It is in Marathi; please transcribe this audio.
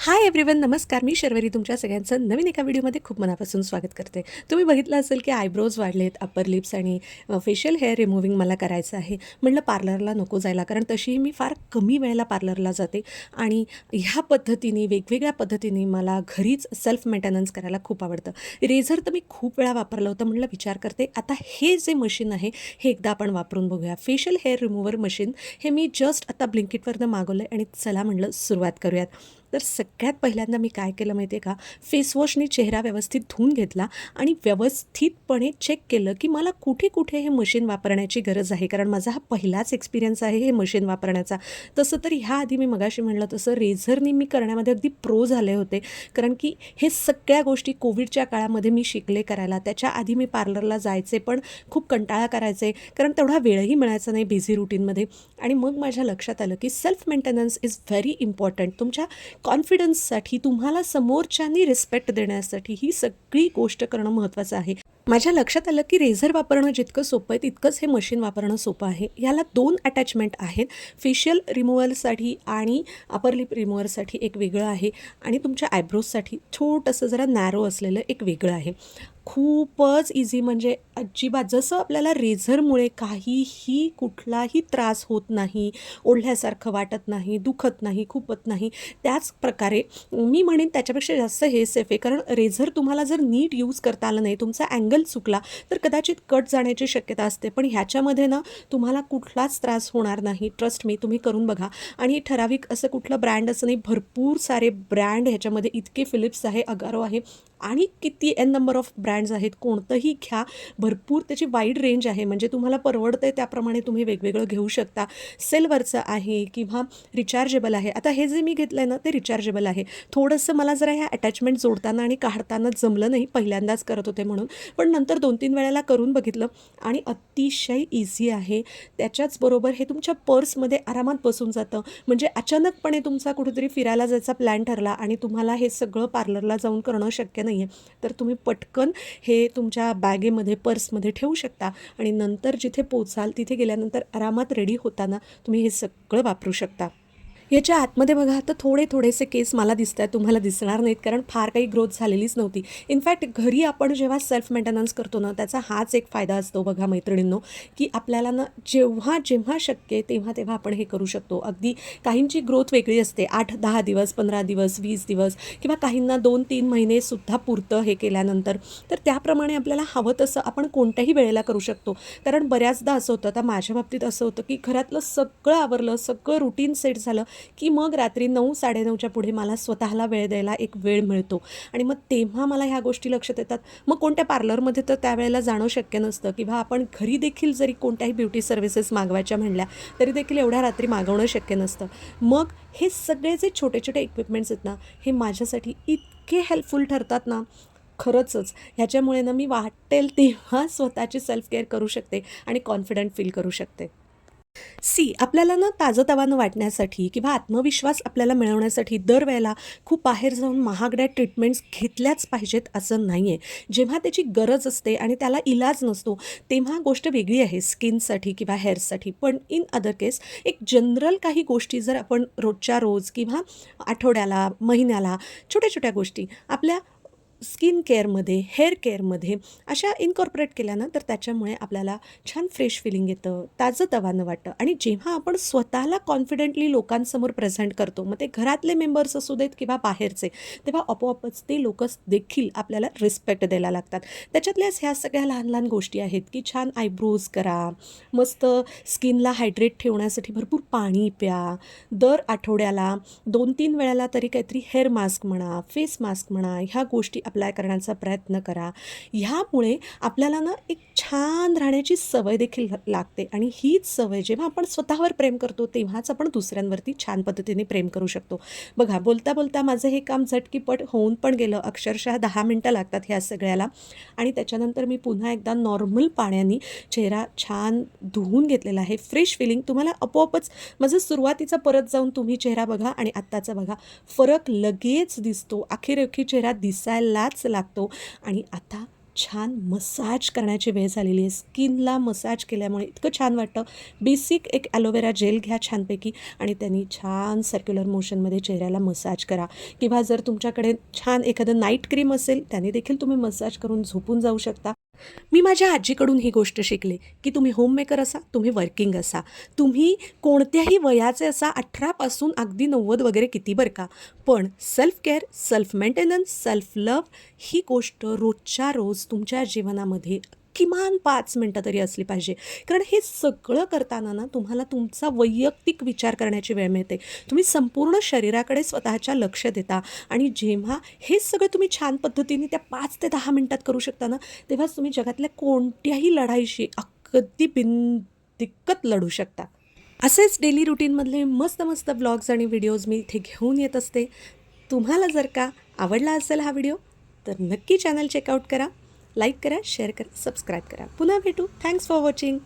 हाय एव्हरीवन, नमस्कार. मी शर्वरी तुमच्या सगळ्यांचं नवीन एका व्हिडिओमध्ये खूप मनापासून स्वागत करते. तुम्ही बघितलं असेल की आयब्रोज वाढलेत, अपर लिप्स आणि फेशियल हेअर रिमूव्हिंग मला करायचं आहे. म्हटलं पार्लरला नको जायला, कारण तशीही मी फार कमी वेळेला पार्लरला जाते आणि ह्या पद्धतीने वेगवेगळ्या पद्धतीने मला घरीच सेल्फ मेंटेनन्स करायला खूप आवडतं. रेझर तर मी खूप वेळा वापरलं होतं. म्हटलं विचार करते आता हे जे मशीन आहे हे एकदा आपण वापरून बघूया. फेशियल हेअर रिमूव्हर मशीन हे मी जस्ट आता ब्लिंकिटवरनं मागवलं आणि चला म्हटलं सुरुवात करूयात. तर सगळ्यात पहिल्यांदा मी काय केलं माहिती आहे का, फेसवॉशनी चेहरा व्यवस्थित धुवून घेतला आणि व्यवस्थितपणे चेक केलं की मला कुठे कुठे हे मशीन वापरण्याची गरज आहे, कारण माझा हा पहिलाच एक्सपिरियन्स आहे हे मशीन वापरण्याचा. तसं तर ह्या आधी मी मगाशी म्हणलं तसं रेझरनी मी करण्यामध्ये अगदी प्रो झाले होते, कारण की हे सगळ्या गोष्टी कोविडच्या काळामध्ये मी शिकले करायला. त्याच्या आधी मी पार्लरला जायचे पण खूप कंटाळा करायचे, कारण तेवढा वेळही मिळायचा नाही बिझी रुटीनमध्ये. आणि मग माझ्या लक्षात आलं की self maintenance is very important. तुमच्या कॉन्फिडन्ससाठी, तुम्हाला समोरच्यांनी रिस्पेक्ट देण्यासाठी ही सगळी गोष्ट करणं महत्त्वाचं आहे. माझ्या लक्षात आलं की रेझर वापरणं जितकं सोपं आहे तितकंच हे मशीन वापरणं सोपं आहे. याला 2 अटॅचमेंट आहेत. फेशियल रिमूव्हलसाठी आणि अपर लिप रिमूव्हरसाठी एक वेगळं आहे आणि तुमच्या आयब्रोजसाठी छोटंसं जरा नॅरो असलेलं एक वेगळं आहे. खूपच इझी, म्हणजे अजिबात जसं आपल्याला रेझरमुळे काहीही कुठलाही त्रास होत नाही, ओढल्यासारखं वाटत नाही, दुखत नाही, खुपत नाही, त्याच प्रकारे मी म्हणेन त्याच्यापेक्षा जास्त हे सेफ आहे. कारण रेझर तुम्हाला जर नीट यूज करता आलं नाही, तुमचा अँगल चुकला तर कदाचित कट जाण्याची शक्यता असते. पण ह्याच्यामध्ये ना तुम्हाला कुठलाच त्रास होणार नाही. ट्रस्ट मी, तुम्ही करून बघा. आणि ठराविक असं कुठलं ब्रँड असं नाही, भरपूर सारे ब्रँड ह्याच्यामध्ये, इतके फिलिप्स आहे, अगारो आहे आणि किती एन नंबर ऑफ ब्रँड्स आहेत. कोणतंही घ्या, भरपूर त्याची वाईड रेंज आहे. म्हणजे तुम्हाला परवडतं आहे त्याप्रमाणे तुम्ही वेगवेगळं घेऊ शकता. सेलवरचं आहे किंवा रिचार्जेबल आहे. आता हे जे मी घेतलं आहे ना ते रिचार्जेबल आहे. थोडंसं मला जरा ह्या अटॅचमेंट जोडताना आणि काढताना जमलं नाही, पहिल्यांदाच करत होते म्हणून. पण नंतर 2-3 वेळेला करून बघितलं आणि अतिशय इझी आहे. त्याच्याचबरोबर हे तुमच्या पर्समध्ये आरामात बसून जातं. म्हणजे अचानकपणे तुमचा कुठेतरी फिरायला जायचा प्लॅन ठरला आणि तुम्हाला हे सगळं पार्लरला जाऊन करणं शक्य नाही आहे, तर तुम्ही पटकन हे तुमच्या बॅगेमध्ये, पर्समध्ये ठेवू शकता आणि नंतर जिथे पोचाल तिथे गेल्यानंतर आरामात रेडी होताना तुम्ही हे सगळं वापरू शकता. याच्या आतमध्ये बघा, आता थोडेसे केस मला दिसत आहेत, तुम्हाला दिसणार नाहीत, कारण फार काही ग्रोथ झालेलीच नव्हती. इनफॅक्ट घरी आपण जेव्हा सेल्फ मेंटेनन्स करतो ना, त्याचा हाच एक फायदा असतो बघा मैत्रिणींनो, की आपल्याला ना जेव्हा जेव्हा शक्य आहे तेव्हा तेव्हा आपण हे करू शकतो. अगदी काहींची ग्रोथ वेगळी असते, 8-10 दिवस, 15 दिवस, 20 दिवस किंवा काहींना 2-3 महिनेसुद्धा पुरतं हे केल्यानंतर. तर त्याप्रमाणे आपल्याला हवं तसं आपण कोणत्याही वेळेला करू शकतो. कारण बऱ्याचदा असं होतं, आता माझ्या बाबतीत असं होतं की घरातलं सगळं आवरलं, सगळं रुटीन सेट झालं की मग रात्री 9-9:30च्या पुढे मला स्वतःला वेळ द्यायला एक वेळ मिळतो आणि मग तेव्हा मला ह्या गोष्टी लक्षात येतात. मग कोणत्या पार्लरमध्ये तर त्यावेळेला जाणं शक्य नसतं, किंवा आपण घरी देखील जरी कोणत्याही ब्युटी सर्व्हिसेस मागवायच्या म्हणल्या तरी देखील एवढ्या रात्री मागवणं शक्य नसतं. मग हे सगळे जे छोटे छोटे इक्विपमेंट्स आहेत ना, हे माझ्यासाठी इतके हेल्पफुल ठरतात ना, खरंचच. ह्याच्यामुळे ना मी वाटेल तेव्हा स्वतःची सेल्फ केअर करू शकते आणि कॉन्फिडंट फील करू शकते. आपल्याला ना ताजंतवानं वाटण्यासाठी किंवा आत्मविश्वास आपल्याला मिळवण्यासाठी दरवेळेला खूप बाहेर जाऊन महागड्या ट्रीटमेंट्स घेतल्याच पाहिजेत असं नाही आहे. जेव्हा त्याची गरज असते आणि त्याला इलाज नसतो तेव्हा गोष्ट वेगळी आहे, स्किनसाठी किंवा हेअर्ससाठी. पण इन अदर केस एक जनरल काही गोष्टी जर आपण रोजच्या रोज किंवा आठवड्याला, महिन्याला, छोट्या छोट्या गोष्टी आपल्या स्किन केअरमध्ये, हेअर केअरमध्ये अशा इनकॉर्पोरेट केल्या ना, तर त्याच्यामुळे आपल्याला छान फ्रेश फिलिंग येतं, ताजंतवानं वाटतं. आणि जेव्हा आपण स्वतःला कॉन्फिडेंटली लोकांसमोर प्रेझेंट करतो, मग ते घरातले मेंबर्स असू देत किंवा बाहेरचे, तेव्हा आपोआपच ते लोक देखील आपल्याला रिस्पेक्ट द्यायला लागतात. त्याच्यातल्याच ह्या सगळ्या लहान लहान गोष्टी आहेत की छान आयब्रोज करा, मस्त स्किनला हायड्रेट ठेवण्यासाठी भरपूर पाणी प्या, दर आठवड्याला 2-3 वेळेला तरी काहीतरी हेअर मास्क म्हणा, फेस मास्क म्हणा, ह्या गोष्टी अप्लाय करण्याचा प्रयत्न करा. ह्यामुळे आपल्याला ना एक छान राहण्याची सवय देखील लागते आणि हीच सवय जेव्हा आपण स्वतःवर प्रेम करतो तेव्हाच आपण दुसऱ्यांवरती छान पद्धतीने प्रेम करू शकतो. बघा, बोलता बोलता माझं हे काम झटकीपट होऊन पण गेलं. अक्षरशः 10 मिनटं लागतात ह्या सगळ्याला. आणि त्याच्यानंतर मी पुन्हा एकदा नॉर्मल पाण्याने चेहरा छान धुवून घेतलेला आहे. फ्रेश फिलिंग तुम्हाला आपोआपच, माझं सुरुवातीचा परत जाऊन तुम्ही चेहरा बघा आणि आत्ताचा बघा, फरक लगेच दिसतो. अखेरेखी चेहरा दिसायलाच लागतो आणि आता छान मसाज करण्याची वेळ झालेली आहे. स्किनला मसाज केल्यामुळे इतकं छान वाटतं. बेसिक एक ॲलोवेरा जेल घ्या छानपैकी आणि त्यांनी छान सर्क्युलर मोशनमध्ये चेहऱ्याला मसाज करा. किंवा जर तुमच्याकडे छान एखादं नाईट क्रीम असेल त्याने देखील तुम्ही मसाज करून झोपून जाऊ शकता. मी माझ्या आजीकडून ही गोष्ट शिकले की तुम्ही होममेकर असा, तुम्ही वर्किंग असा, तुम्ही कोणत्याही वयाचे असा, 18 पासून अगदी 90 वगैरे किती बरं का, पण self care, self maintenance, self love ही गोष्ट रोजच्या रोज तुमच्या जीवनामध्ये किमान 5 मिनटं तरी असली पाहिजे. कारण हे सगळं करताना ना तुम्हाला तुमचा वैयक्तिक विचार करण्याची वेळ मिळते. तुम्ही संपूर्ण शरीराकडे स्वतःच्या लक्ष देता आणि जेव्हा हे सगळं तुम्ही छान पद्धतीने त्या 5 ते 10 मिनटात करू शकता ना, तेव्हाच तुम्ही जगातल्या कोणत्याही लढाईशी अगदी बिनदिक्कत लढू शकता. असेच डेली रुटीनमधले मस्त मस्त ब्लॉग्स आणि व्हिडिओज मी इथे घेऊन येत असते. तुम्हाला जर का आवडला असेल हा व्हिडिओ तर नक्की चॅनल चेकआउट करा, लाईक करा, शेअर करा, सबस्क्राईब करा. पुन्हा भेटू. Thanks for watching.